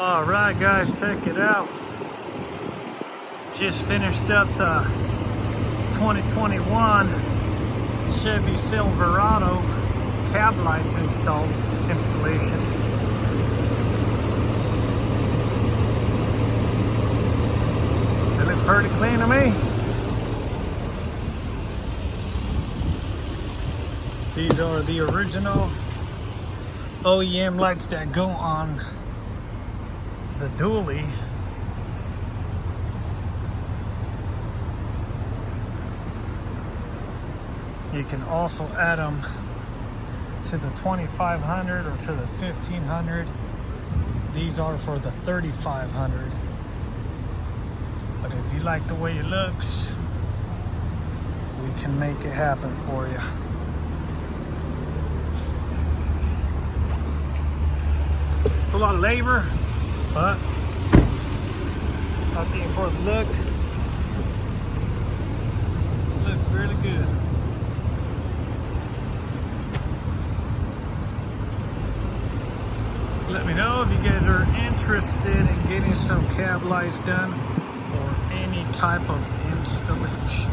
All right, guys, check it out. Just finished up the 2021 Chevy Silverado cab lights installation. They look pretty clean to me. These are the original OEM lights that go on the dually. You can also add them to the 2500 or to the 1500. These are for the 3500. But if you like the way it looks, we can make it happen for you. It's a lot of labor, but I think for the look, it looks really good. Let me know if you guys are interested in getting some cab lights done or any type of installation.